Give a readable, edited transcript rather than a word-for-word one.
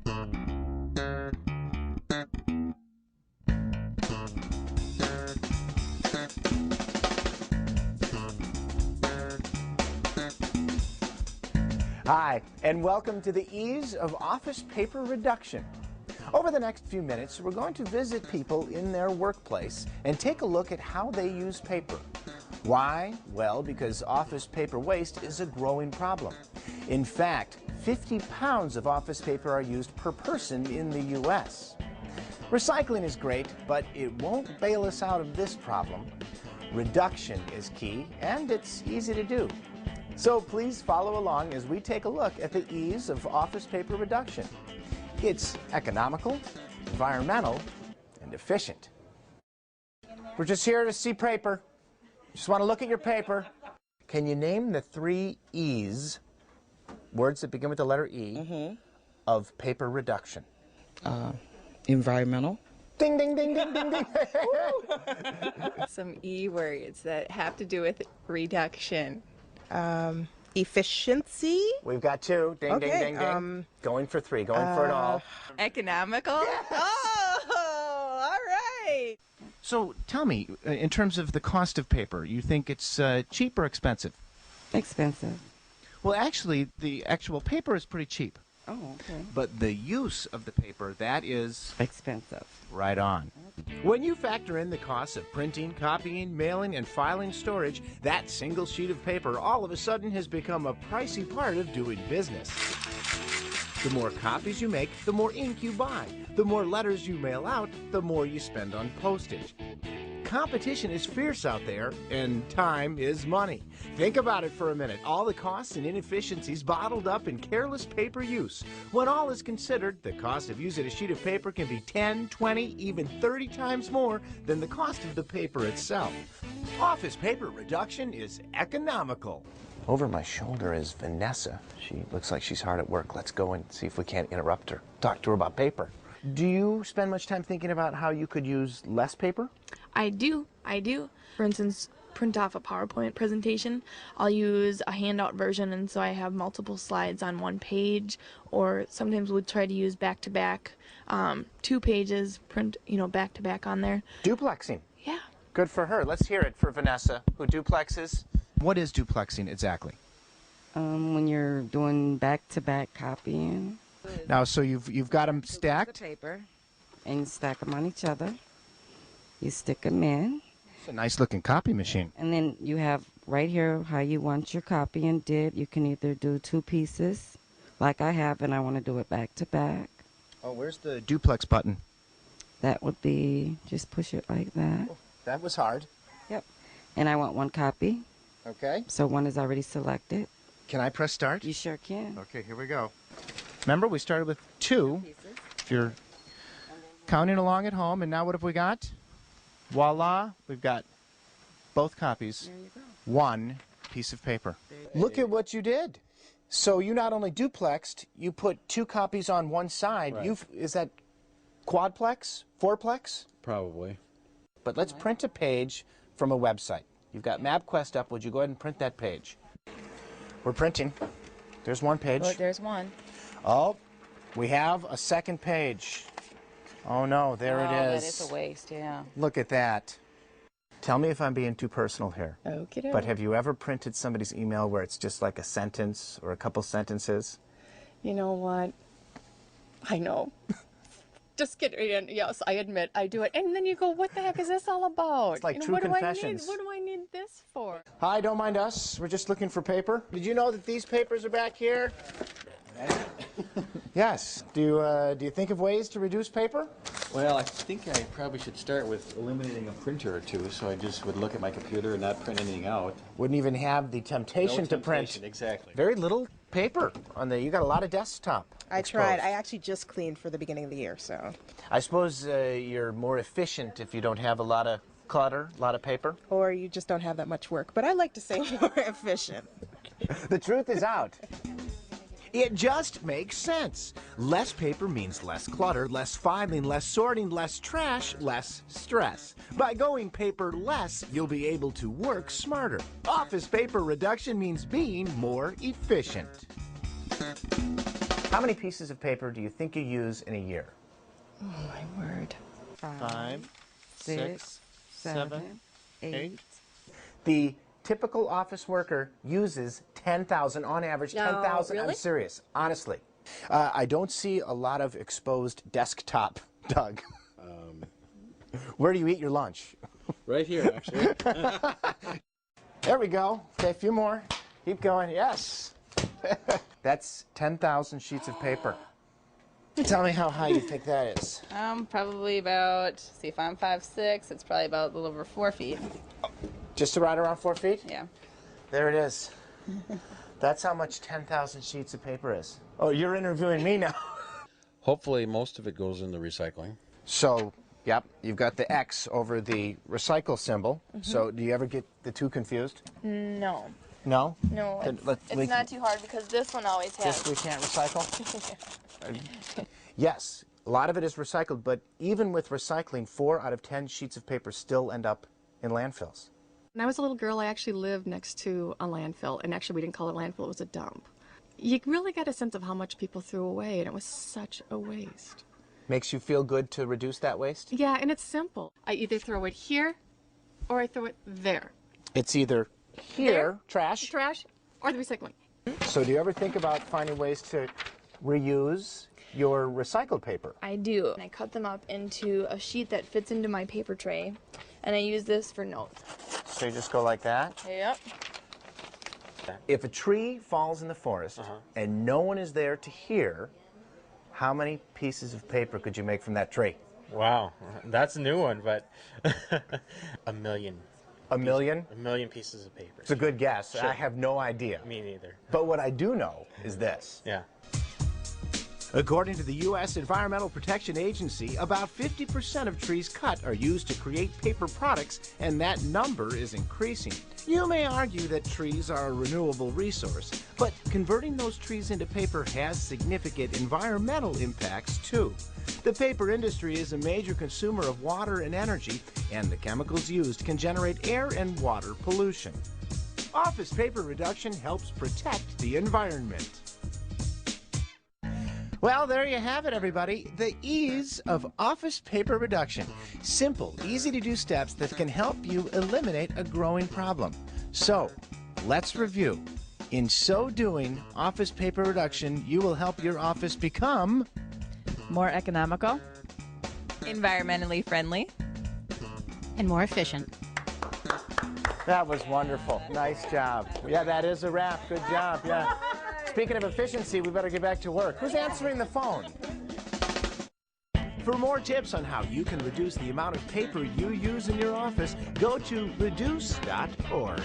Hi, and welcome to the ease of office paper reduction. Over the next few minutes, we're going to visit people in their workplace and take a look at how they use paper. Why? Well, because office paper waste is a growing problem. In fact, 50 pounds of office paper are used per person in the U.S. Recycling is great, but it won't bail us out of this problem. Reduction is key, and it's easy to do. So please follow along as we take a look at the ease of office paper reduction. It's economical, environmental, and efficient. We're just here to see paper. Just want to look at your paper. Can you name the 3 E's, words that begin with the letter E, of paper reduction? Environmental. Ding, ding, ding, ding, ding, ding. Some E words that have to do with reduction. Efficiency. We've got 2. Ding, Okay, ding, ding, ding. Going for 3. Going for it all. Economical? Yes. Oh, all right. So tell me, in terms of the cost of paper, you think it's cheap or expensive? Expensive. Well, actually, the actual paper is pretty cheap. Oh, okay. But the use of the paper, that is Expensive. right on. When you factor in the costs of printing, copying, mailing, and filing storage, that single sheet of paper all of a sudden has become a pricey part of doing business. The more copies you make, the more ink you buy. The more letters you mail out, the more you spend on postage. Competition is fierce out there, and time is money. Think about it for a minute. All the costs and inefficiencies bottled up in careless paper use. When all is considered, the cost of using a sheet of paper can be 10, 20, even 30 times more than the cost of the paper itself. Office paper reduction is economical. Over my shoulder is Vanessa. She looks like she's hard at work. Let's go and see if we can't interrupt her. Talk to her about paper. Do you spend much time thinking about how you could use less paper? I do. For instance, print off a PowerPoint presentation. I'll use a handout version, and so I have multiple slides on one page, or sometimes we'll try to use back-to-back, 2 pages, print, back-to-back on there. Duplexing. Yeah. Good for her. Let's hear it for Vanessa, who duplexes. What is duplexing exactly? When you're doing back-to-back copying. Now, so you've got them stacked? The paper, and you stack them on each other. You stick them in. It's a nice-looking copy machine. And then you have right here how you want your copying did. You can either do 2 pieces, like I have, and I want to do it back-to-back. Oh, where's the duplex button? That would be, just push it like that. Oh, that was hard. Yep. And I want 1 copy. Okay. So 1 is already selected. Can I press start? You sure can. Okay, here we go. Remember, we started with 2. If you're counting along at home, and now what have we got? Voila, we've got both copies. There you go. 1 piece of paper. Look at what you did. So you not only duplexed, you put 2 copies on one side. Right. Is that quadplex? 4plex? Probably. But let's print a page from a website. You've got MapQuest up. Would you go ahead and print that page? We're printing. There's 1 page. Look, there's 1. Oh, we have a 2nd page. Oh no, there it is. That is a waste, yeah. Look at that. Tell me if I'm being too personal here. Okay. But have you ever printed somebody's email where it's just like a sentence or a couple sentences? You know what? I know. Just get in. Yes, I admit I do it. And then you go, what the heck is this all about? It's like true what confessions. What do I need this for? Hi, don't mind us. We're just looking for paper. Did you know that these papers are back here? Yes. Do you think of ways to reduce paper? Well, I think I probably should start with eliminating a printer or 2, so I just would look at my computer and not print anything out. Wouldn't even have the temptation to print. Exactly. Very little paper on the. You got a lot of desktop. I tried. exposed. I actually just cleaned for the beginning of the year, so. I suppose you're more efficient if you don't have a lot of clutter, a lot of paper. Or you just don't have that much work. But I like to say more efficient. The truth is out. It just makes sense. Less paper means less clutter, less filing, less sorting, less trash, less stress. By going paperless, you'll be able to work smarter. Office paper reduction means being more efficient. How many pieces of paper do you think you use in a year? Oh my word. 5, 6, 7, 8. The typical office worker uses 10,000, on average, No, 10,000. really? I'm serious, honestly. I don't see a lot of exposed desktop, Doug. Where do you eat your lunch? Right here, actually. There we go. Okay, a few more. Keep going. Yes. That's 10,000 sheets of paper. Tell me how high you think that is. Probably about, see if I'm 5'6", it's probably about a little over 4 feet. Just right around 4 feet? Yeah. There it is. That's how much 10,000 sheets of paper is. Oh, you're interviewing me now. Hopefully most of it goes into recycling. So, yep, you've got the X over the recycle symbol. So, do you ever get the two confused? No. No? No, Then it's not too hard because this one always has. This we can't recycle? Yes, a lot of it is recycled, but even with recycling, 4 out of 10 sheets of paper still end up in landfills. When I was a little girl, I actually lived next to a landfill, and actually we didn't call it a landfill, it was a dump. You really got a sense of how much people threw away, and it was such a waste. Makes you feel good to reduce that waste? Yeah, and it's simple. I either throw it here, or I throw it there. It's either here, trash. Trash, or the recycling. So do you ever think about finding ways to reuse your recycled paper? I do. I cut them up into a sheet that fits into my paper tray, and I use this for notes. So you just go like that? Yep. If a tree falls in the forest and no one is there to hear, how many pieces of paper could you make from that tree? Wow, that's a new one, but a million. A million? A million pieces of paper. It's a good guess. Sure. I have no idea. Me neither. But what I do know is this. Yeah. According to the U.S. Environmental Protection Agency, about 50% of trees cut are used to create paper products, and that number is increasing. You may argue that trees are a renewable resource, but converting those trees into paper has significant environmental impacts too. The paper industry is a major consumer of water and energy, and the chemicals used can generate air and water pollution. Office paper reduction helps protect the environment. Well, there you have it, everybody. The ease of office paper reduction. Simple, easy-to-do steps that can help you eliminate a growing problem. So, let's review. In so doing, office paper reduction, you will help your office become more economical, environmentally friendly, and more efficient. That was wonderful. Nice job. Yeah, that is a wrap. Good job. Yeah. Speaking of efficiency, we better get back to work. Who's answering the phone? For more tips on how you can reduce the amount of paper you use in your office, go to reduce.org.